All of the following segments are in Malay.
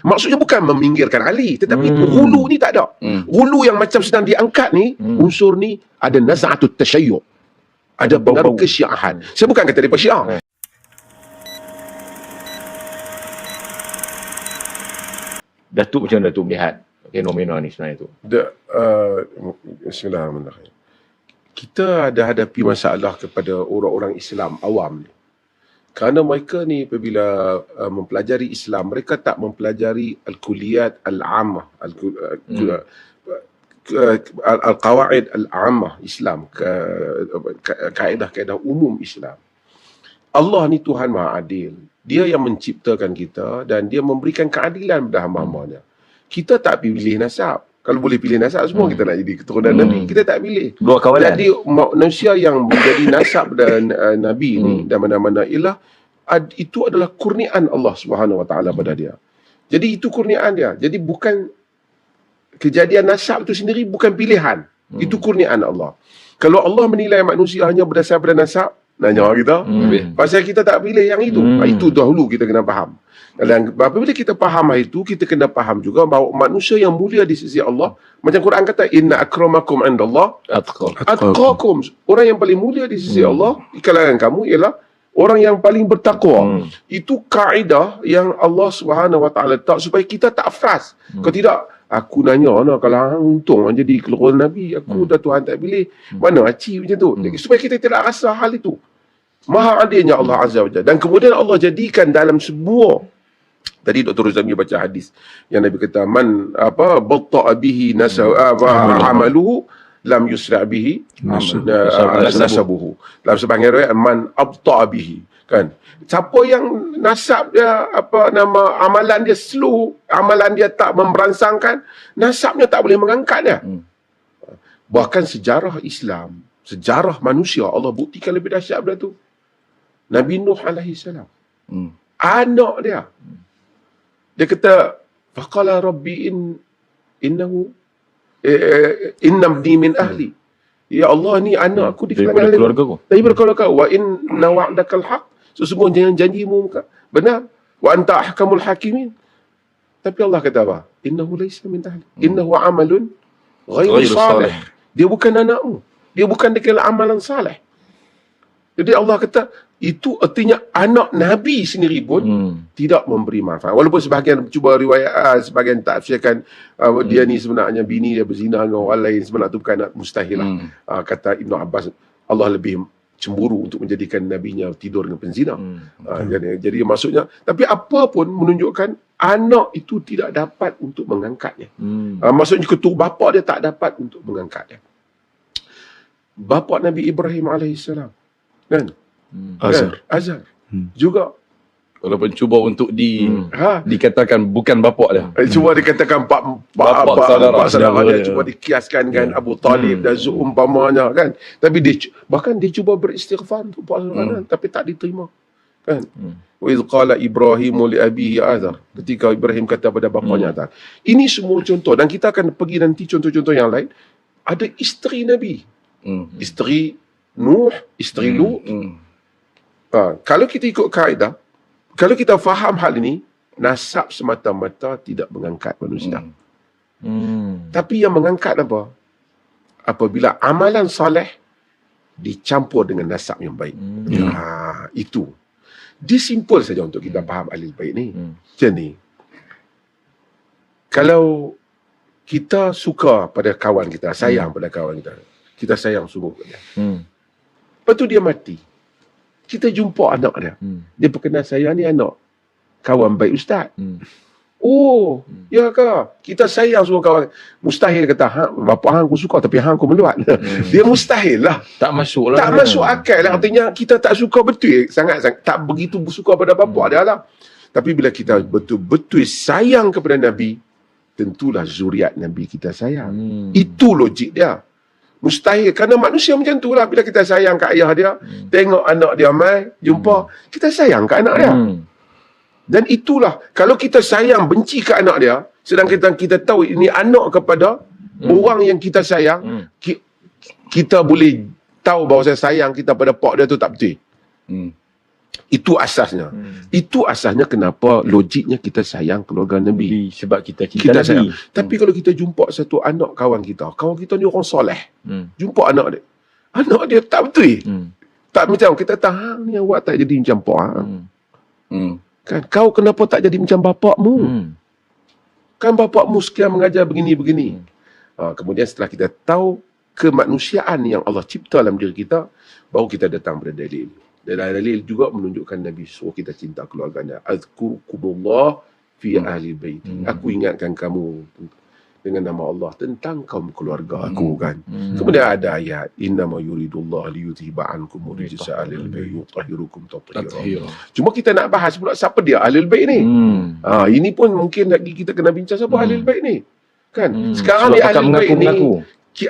Maksudnya bukan meminggirkan Ali, tetapi hulu ni tak ada. Hulu yang macam sedang diangkat ni, unsur ni ada naz'atut tasyayyuh. Ada pengaruh kesyiahan. Saya bukan kata daripada Syiah. Datuk macam Datuk melihat fenomena ni sebenarnya tu? Bismillahirrahmanirrahim. Kita ada hadapi masalah kepada orang-orang Islam awam ni. Kerana mereka ni apabila mempelajari Islam, mereka tak mempelajari al-kulliyat al-ammah, al-qawaid al-ammah Islam, kaedah-kaedah umum Islam. Allah ni Tuhan Maha Adil. Dia yang menciptakan kita dan dia memberikan keadilan pada hamba-hambanya. Kita tak pilih nasab. Kalau boleh pilih nasab, semua kita nak jadi keturunan Nabi. Kita tak pilih. Dua kawalan. Jadi manusia yang menjadi nasab dan Nabi ni dan mana-mana ialah itu adalah kurniaan Allah Subhanahu Wa Taala pada dia. Jadi itu kurniaan dia. Jadi bukan kejadian nasab itu sendiri bukan pilihan. Itu kurniaan Allah. Kalau Allah menilai manusia hanya berdasar pada nasab, nanya kita, pasal kita tak pilih yang itu. Itu dahulu kita kena faham. Dan apabila kita faham itu, kita kena faham juga bahawa manusia yang mulia di sisi Allah, macam Quran kata, inna akramakum indallah atqakum. Orang yang paling mulia di sisi Allah di kalangan kamu ialah orang yang paling bertakwa. Itu kaedah yang Allah Subhanahu Wa Taala tak supaya kita tak fras. Kalau tidak, aku nanya kalau hang untung jadi keluarga Nabi, aku dah Tuhan tak pilih. Mana aci macam tu. Supaya kita tidak rasa hal itu. Maha adilnya Allah Azza wa Jalla. Dan kemudian Allah jadikan dalam semua. Tadi Dr. Ruzami baca hadis yang Nabi kata man batta'a bihi amaluhu lam yusra' bihi nasabuhu. Dalam sebahagian riwayat man abta'a bihi, kan. Siapa yang nasab dia amalan dia slow, amalan dia tak memberansangkan, nasabnya tak boleh mengangkat dia. Bahkan sejarah Islam, sejarah manusia Allah buktikan lebih dahsyat daripada tu. Nabi Nuh alaihi salam. Anak dia. Dia kata, faqala rabbi innahu innabni min ahli. Ya Allah, ni anak aku di kalangan keluarga aku. Daripada keluarga aku. Wa inna wa'dakal haq. Sesungguhnya janjimu benar. Wa anta ahkamul hakimin. Tapi Allah kata apa? Innahu laysa min ahli. Innahu amalun ghairu salih. Dia bukan anakmu. Dia bukan dengan amalan salih. Jadi Allah kata, itu artinya anak Nabi sendiri pun tidak memberi manfaat. Walaupun sebahagian cuba riwayat, sebahagian tafsirkan dia ni sebenarnya bini dia berzina dengan orang lain. Sebenarnya itu bukan mustahil lah. Kata Ibn Abbas, Allah lebih cemburu untuk menjadikan nabinya tidur dengan penzina. Jadi maksudnya, tapi apa pun menunjukkan anak itu tidak dapat untuk mengangkatnya. Maksudnya ketua bapa dia tak dapat untuk mengangkatnya. Bapa Nabi Ibrahim alaihissalam, kan? Azar. Juga. Walaupun cuba untuk dikatakan bukan bapak dia. Cuba dikatakan bapak saudara dia. Cuba dikiaskan kan Abu Talib dan seumpamanya kan. Tapi bahkan dia cuba beristighfar untuk bapak saudara tapi tak diterima. Kan? Wa idh qala Ibrahimu li abihi Azar. Ketika Ibrahim kata pada bapanya Azar. Ini semua contoh dan kita akan pergi nanti contoh-contoh yang lain. Ada isteri Nabi. Isteri Nuh, isteri Lut. Kalau kita ikut kaedah, kalau kita faham hal ini, nasab semata-mata tidak mengangkat manusia. Tapi yang mengangkat apa? Apabila amalan soleh dicampur dengan nasab yang baik. Itu. Dia simple saja untuk kita faham alil baik ni. Macam ni. Kalau kita suka pada kawan kita, sayang pada kawan kita, kita sayang sungguh pada dia. Lepas tu dia mati. Kita jumpa anak dia. Dia berkenal saya ni anak kawan baik ustaz. Oh, ya ke? Kita sayang semua kawan. Mustahil kata, bapa hang aku suka tapi hang aku meluat. Dia mustahil lah. Tak masuk lah. Tak masuk akal lah. Artinya kita tak suka betul. Sangat-sangat. Tak begitu suka pada bapa dia lah. Tapi bila kita betul-betul sayang kepada Nabi, tentulah zuriat Nabi kita sayang. Itu logik dia. Mustahil. Kerana manusia macam tu lah. Bila kita sayang kat ayah dia, tengok anak dia mai, jumpa, kita sayang kat anak dia. Dan itulah, kalau kita sayang, benci kat anak dia, sedangkan kita tahu ini anak kepada orang yang kita sayang, kita boleh tahu bahawa sayang kita pada pak dia tu tak betul. Itu asasnya. Itu asasnya kenapa logiknya kita sayang keluarga Nabi. Sebab kita cinta Kita sayang. Nabi. Tapi kalau kita jumpa satu anak kawan kita ni orang soleh. Jumpa anak dia. Anak dia tak betul. Tak macam kita tahan ni awak tak jadi macam pak. Kan kau kenapa tak jadi macam bapakmu? Kan bapakmu sekian mengajar begini-begini. Kemudian setelah kita tahu kemanusiaan yang Allah cipta dalam diri kita, baru kita datang pada dalil. Dan dalil juga menunjukkan Nabi suruh kita cinta keluarganya. Azkurukumullah fi ahli baiti. Aku ingatkan kamu dengan nama Allah tentang kaum keluarga aku kan. Kemudian ada ayat innama yuridullah liyuthiba ankum rijsa ahlil bait yutahhirukum tathira. Cuma kita nak bahas pula siapa dia ahlul bait ni. Ini pun mungkin lagi kita kena bincang siapa ahlul bait ni. Kan? Sekarang ni ahlul bait ni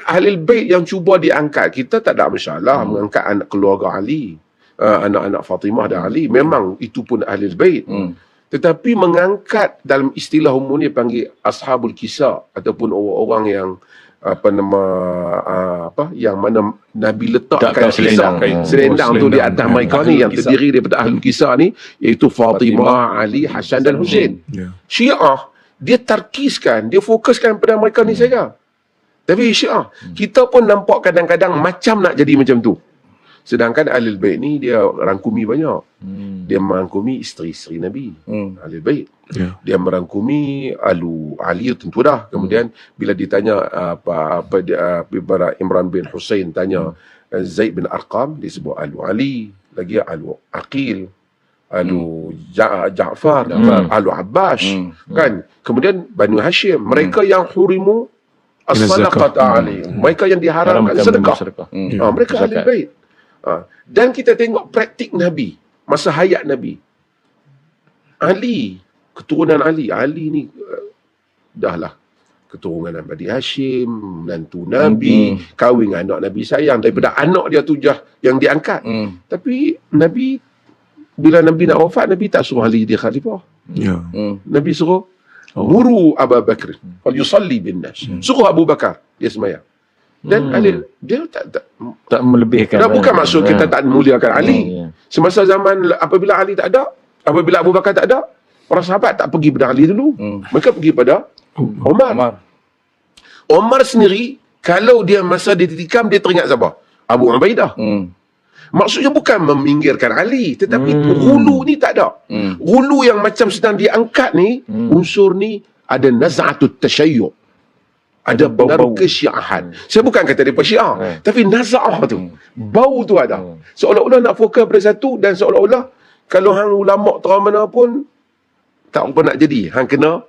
ahlul bait yang cuba diangkat, kita tak ada masalah mengangkat anak keluarga Ali, anak-anak Fatimah dan Ali, memang itu pun ahlul bait. Tetapi mengangkat dalam istilah umum ni panggil ashabul kisah ataupun orang-orang yang yang mana Nabi letakkan selendang tu di atas mereka ni yang terdiri daripada ahli kisah ni, iaitu Fatimah, Ali, Hasan dan Husain. Syiah dia tarkiskan, dia fokuskan pada mereka ni saja. Tapi Syiah kita pun nampak kadang-kadang macam nak jadi macam tu. Sedangkan Ahlul Bait ni dia rangkumi banyak. Dia merangkumi isteri-isteri Nabi. Ahlul Bait. Dia merangkumi Ali tentu dah. Kemudian bila ditanya bila Imran bin Husain tanya Zaid bin Arqam, dia sebut Alu Ali, lagi Alu Aqil, Alu Ja'far, Alu Abbas, kan? Kemudian Banu Hashim, mereka yang hurimu as-sadaqata alaihim. Mereka yang diharamkan sedekah. Mereka Ahlul Bait. Dan kita tengok praktik Nabi masa hayat Nabi. Ali, keturunan Ali ni dahlah keturunan Bani Hashim, menantu Nabi, kahwin anak Nabi sayang, daripada anak dia tu yang diangkat. Tapi Nabi, bila Nabi nak wafat, Nabi tak suruh Ali dia khalifah. Nabi suruh muru Abu Bakr fal yusalli bin nas. Suruh Abu Bakar dia sembahyang. Dan Ali dia tak melebihkan. Bukan maksud kita tak muliakan Ali. Semasa zaman apabila Ali tak ada, apabila Abu Bakar tak ada, para sahabat tak pergi pada Ali dulu. Mereka pergi pada Umar sendiri, kalau dia masa dia ditikam, dia teringat siapa? Abu Ubaidah. Maksudnya bukan meminggirkan Ali, tetapi hulu ni tak ada. Hulu yang macam sedang diangkat ni, unsur ni ada naz'atut tasyayyu'. Ada bau kesyiahan. Saya bukan kata dia syiah, tapi naz'ah tu, bau tu ada. Seolah-olah nak fokus pada satu, dan seolah-olah kalau hang ulama terang mana pun tak apa nak jadi, hang kena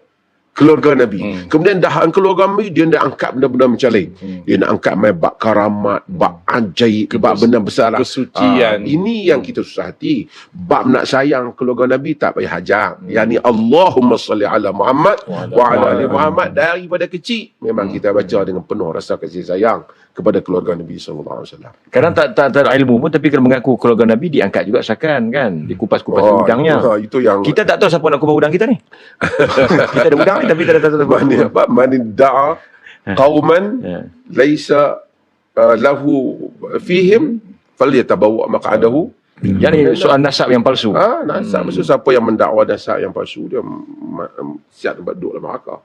keluarga Nabi. Kemudian dah hang keluarga Nabi, dia nak angkat benda-benda macam lain. Dia nak angkat bab karamat, bab ajaib, bab benda besar, kesucian. Ini yang kita susah hati. Bab nak sayang keluarga Nabi tak payah hajak. Yani Allahumma salli ala Muhammad wa ala ali Muhammad. Daripada kecil memang kita baca dengan penuh rasa kasih sayang kepada keluarga Nabi SAW. Kadang tak ada ilmu pun, tapi kalau mengaku keluarga Nabi diangkat juga sakan kan, dikupas-kupas udangnya. Itu yang kita tak tahu siapa nak kupas udang kita ni. Kita ada udang ni tapi tak tahu siapa. Man da'a qauman laisa lahu fihim falyatabawa maq'adahu. Yani soal nasab yang palsu. Nasab maksud siapa yang mendakwa nasab yang palsu, dia siap tempat duduk dalam neraka.